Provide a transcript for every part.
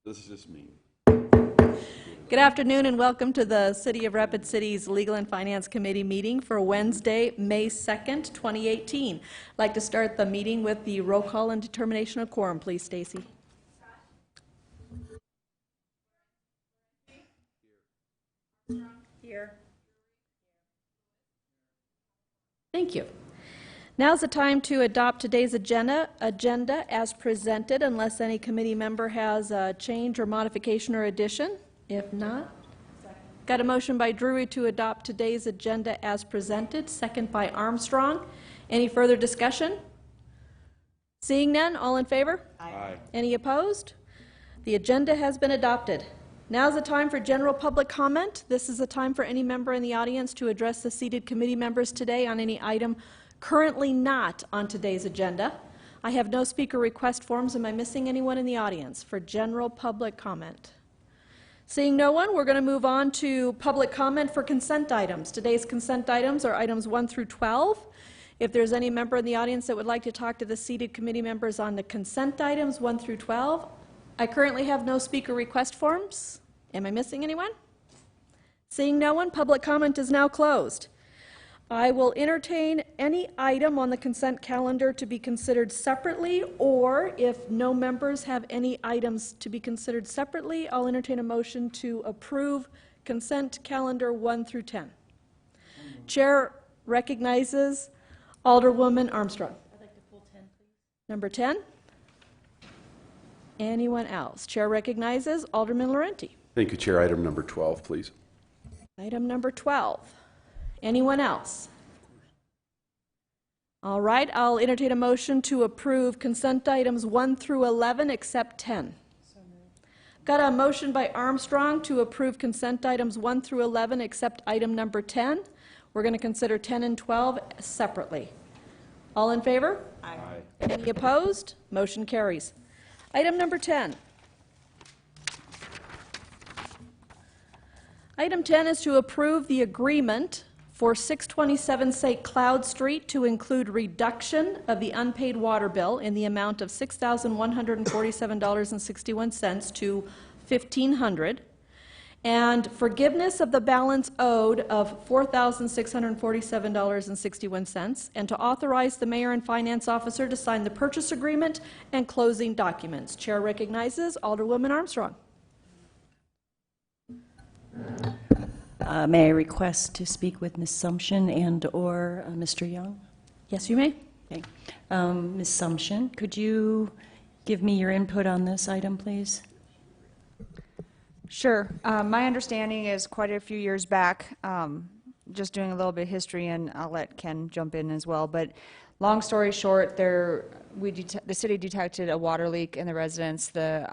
This is just me. Good afternoon and welcome to the City of Rapid City's Legal and Finance Committee meeting for Wednesday, May 2nd, 2018. I'd like to start the meeting with the roll call and determination of quorum. Please, Stacy. Here. Thank you. Now's the time to adopt today's agenda as presented, unless any committee member has a change or modification or addition. If not, got a motion by Drury to adopt today's agenda as presented, second by Armstrong. Any further discussion? Seeing none, all in favor? Aye. Any opposed? The agenda has been adopted. Now's the time for general public comment. This is a time for any member in the audience to address the seated committee members today on any item currently not on today's agenda. I have no speaker request forms. Am I missing anyone in the audience for general public comment? Seeing no one, we're going to move on to public comment for consent items. Today's consent items are items 1 through 12. If there's any member in the audience that would like to talk to the seated committee members on the consent items 1 through 12, I currently have no speaker request forms. Am I missing anyone? Seeing no one, public comment is now closed. I will entertain any item on the consent calendar to be considered separately, or if no members have any items to be considered separately, I'll entertain a motion to approve consent calendar 1 through 10. Chair recognizes Alderwoman Armstrong. I'd like to pull 10, please. Number 10. Anyone else? Chair recognizes Alderman Laurenti. Thank you, Chair. Item number 12, please. Item number 12. Anyone else? All right, I'll entertain a motion to approve consent items 1 through 11 except 10. Got a motion by Armstrong to approve consent items 1 through 11 except item number 10. We're going to consider 10 and 12 separately. All in favor? Aye. Any opposed? Motion carries. Item number 10. Item 10 is to approve the agreement for 627 St. Cloud Street to include reduction of the unpaid water bill in the amount of $6,147.61 to $1,500, and forgiveness of the balance owed of $4,647.61, and to authorize the mayor and finance officer to sign the purchase agreement and closing documents. Chair recognizes Alderwoman Armstrong. May I request to speak with Ms. Sumption and/or Mr. Young? Yes, you may. Okay. Ms. Sumption, could you give me your input on this item, please? Sure. My understanding is quite a few years back, just doing a little bit of history, and I'll let Ken jump in as well, but long story short, the city detected a water leak in the residence. The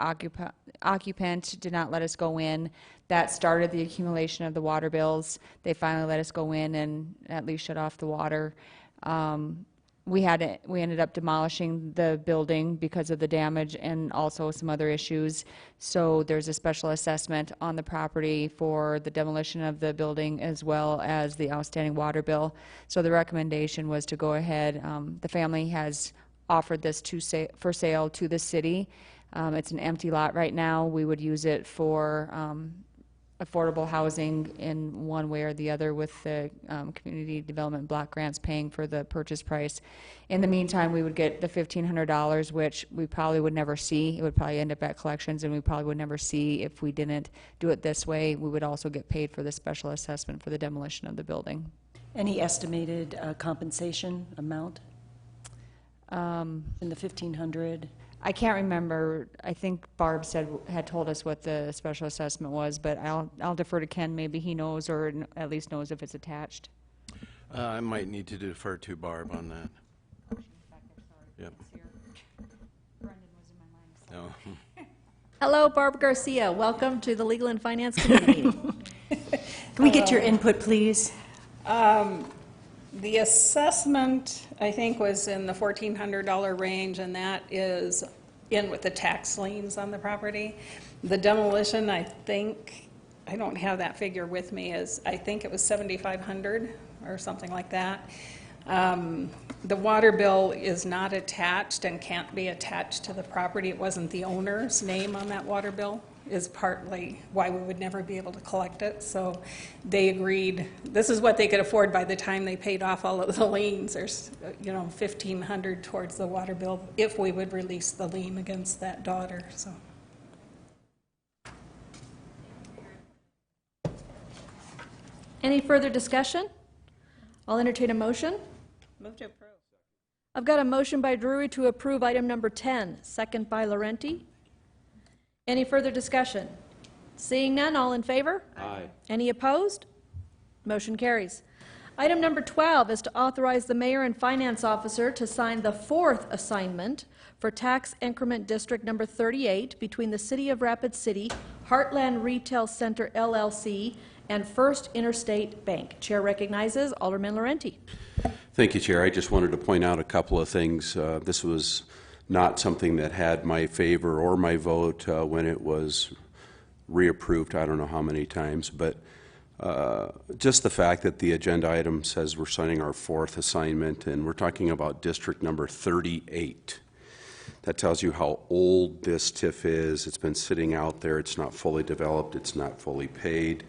occupant did not let us go in. That started the accumulation of the water bills. They finally let us go in and at least shut off the water. We ended up demolishing the building because of the damage and also some other issues. So there's a special assessment on the property for the demolition of the building as well as the outstanding water bill. So the recommendation was to go ahead. The family has offered this for sale to the city. It's an empty lot right now. We would use it for affordable housing in one way or the other, with the community development block grants paying for the purchase price. In the meantime, we would get the $1,500, which we probably would never see. It would probably end up at collections, and we probably would never see if we didn't do it this way. We would also get paid for the special assessment for the demolition of the building. Any estimated compensation amount in the $1,500? I can't remember. I think Barb had told us what the special assessment was, but I'll defer to Ken. Maybe he knows, or at least knows if it's attached. I might need to defer to Barb on that. Yep. No. Hello, Barb Garcia. Welcome to the Legal and Finance Committee meeting. Can we get your input, please? The assessment, I think, was in the $1,400 range, and that is in with the tax liens on the property. The demolition, I think, I don't have that figure with me, I think it was $7,500 or something like that. The water bill is not attached and can't be attached to the property. It wasn't the owner's name on that water bill, is partly why we would never be able to collect it. So they agreed, this is what they could afford by the time they paid off all of the liens. There's, you know, $1,500 towards the water bill if we would release the lien against that daughter, so. Any further discussion? I'll entertain a motion. Move to approve. I've got a motion by Drury to approve item number 10, second by Laurenti. Any further discussion? Seeing none, all in favor? Aye. Any opposed? Motion carries. Item number 12 is to authorize the mayor and finance officer to sign the fourth assignment for tax increment district number 38 between the City of Rapid City, Heartland Retail Center LLC, and First Interstate Bank. Chair recognizes Alderman Laurenti. Thank you, Chair. I just wanted to point out a couple of things. This was not something that had my favor or my vote when it was reapproved, I don't know how many times, but just the fact that the agenda item says we're signing our fourth assignment, and we're talking about district number 38. That tells you how old this TIF is. It's been sitting out there. It's not fully developed. It's not fully paid,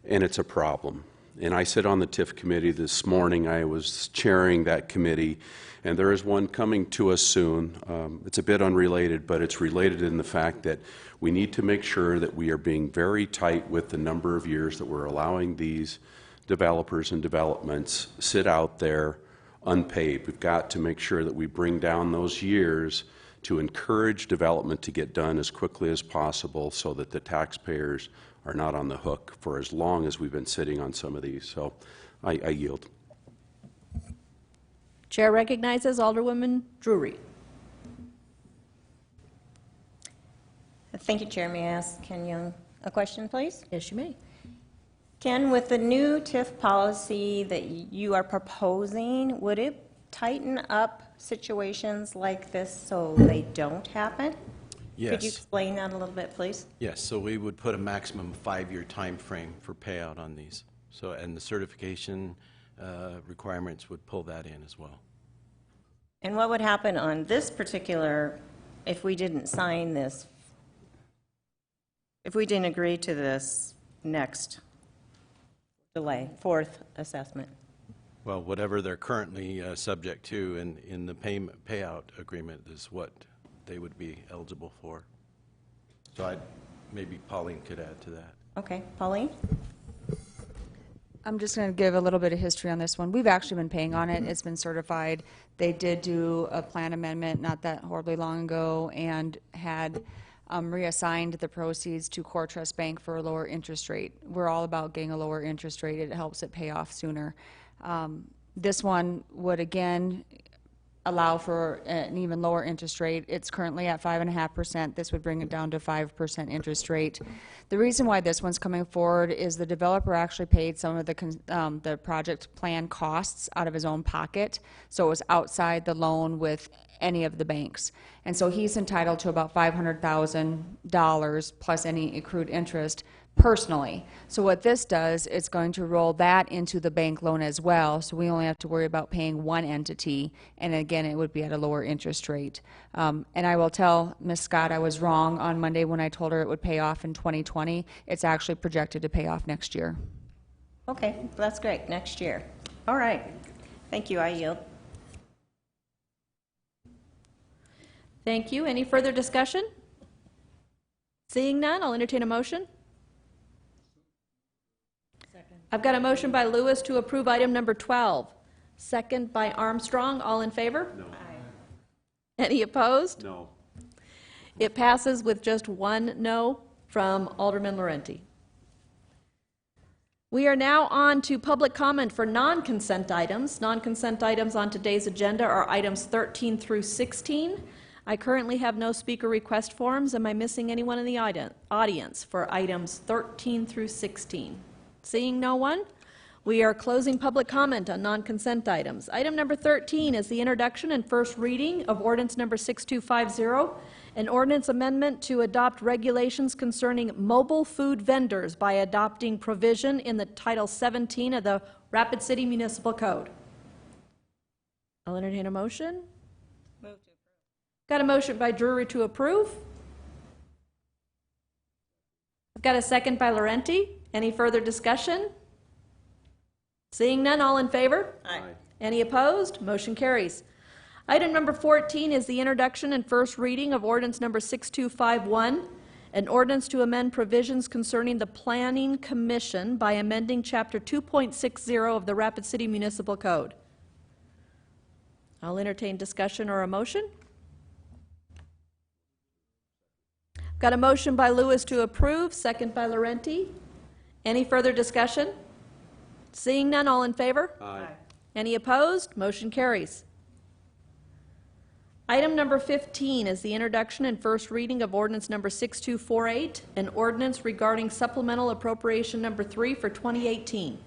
and it's a problem. And I sit on the TIF committee this morning. I was chairing that committee, and there is one coming to us soon. It's a bit unrelated, but it's related in the fact that we need to make sure that we are being very tight with the number of years that we're allowing these developers and developments sit out there unpaid. We've got to make sure that we bring down those years to encourage development to get done as quickly as possible so that the taxpayers are not on the hook for as long as we've been sitting on some of these. So I yield. Chair recognizes Alderwoman Drury. Thank you, Chair. May I ask Ken Young a question, please? Yes, you may. Ken, with the new TIF policy that you are proposing, would it tighten up situations like this so they don't happen? Could you Yes. explain that a little bit, please? Yes, so we would put a maximum 5-year time frame for payout on these. So, and the certification requirements would pull that in as well. And what would happen on this particular, if we didn't sign this, if we didn't agree to this next delay, fourth assessment? Well, whatever they're currently subject to in the payout agreement is what they would be eligible for. So maybe Pauline could add to that. Okay, Pauline? I'm just going to give a little bit of history on this one. We've actually been paying on it. It's been certified. They did do a plan amendment not that horribly long ago and had reassigned the proceeds to Core Trust Bank for a lower interest rate. We're all about getting a lower interest rate. It helps it pay off sooner. This one would again allow for an even lower interest rate. It's currently at 5.5%. This would bring it down to 5% interest rate. The reason why this one's coming forward is the developer actually paid some of the project plan costs out of his own pocket, so it was outside the loan with any of the banks. And so he's entitled to about $500,000 plus any accrued interest personally. So what this does, it's going to roll that into the bank loan as well, so we only have to worry about paying one entity, and again, it would be at a lower interest rate. And I will tell Ms. Scott I was wrong on Monday when I told her it would pay off in 2020. It's actually projected to pay off next year. Okay, that's great, next year. All right, thank you, I yield. Thank you. Any further discussion? Seeing none, I'll entertain a motion. I've got a motion by Lewis to approve item number 12. Second by Armstrong. All in favor? No. Any opposed? No. It passes with just one no from Alderman Laurenti. We are now on to public comment for non-consent items. Non-consent items on today's agenda are items 13 through 16. I currently have no speaker request forms. Am I missing anyone in the audience for items 13 through 16? Seeing no one, we are closing public comment on non-consent items. Item number 13 is the introduction and first reading of ordinance number 6250, an ordinance amendment to adopt regulations concerning mobile food vendors by adopting provision in the Title 17 of the Rapid City Municipal Code. I'll entertain a motion. Got a motion by Drury to approve. I've got a second by Laurenti. Any further discussion? Seeing none, all in favor? Aye. Any opposed? Motion carries. Item number 14 is the introduction and first reading of ordinance number 6251, an ordinance to amend provisions concerning the Planning Commission by amending Chapter 2.60 of the Rapid City Municipal Code. I'll entertain discussion or a motion. Got a motion by Lewis to approve, second by Laurenti. Any further discussion? Seeing none, all in favor? Aye. Any opposed? Motion carries. Item number 15 is the introduction and first reading of ordinance number 6248, an ordinance regarding supplemental appropriation number 3 for 2018.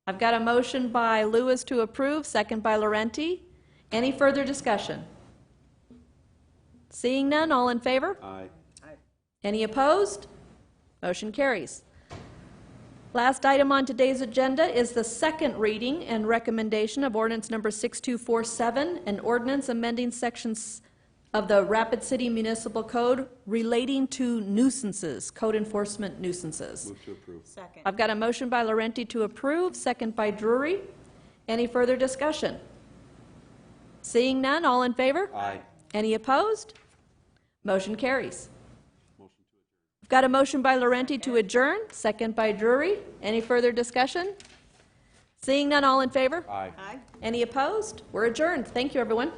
I've got a motion by Lewis to approve, second by Laurenti. Any further discussion? Seeing none, all in favor? Aye. Any opposed? Motion carries. Last item on today's agenda is the second reading and recommendation of ordinance number 6247, an ordinance amending sections of the Rapid City Municipal Code relating to nuisances, code enforcement nuisances. Move to approve. Second. I've got a motion by Laurenti to approve, second by Drury. Any further discussion? Seeing none, all in favor? Aye. Any opposed? Motion carries. I've got a motion by Laurenti to adjourn, second by Drury. Any further discussion? Seeing none, all in favor? Aye. Aye. Any opposed? We're adjourned. Thank you, everyone.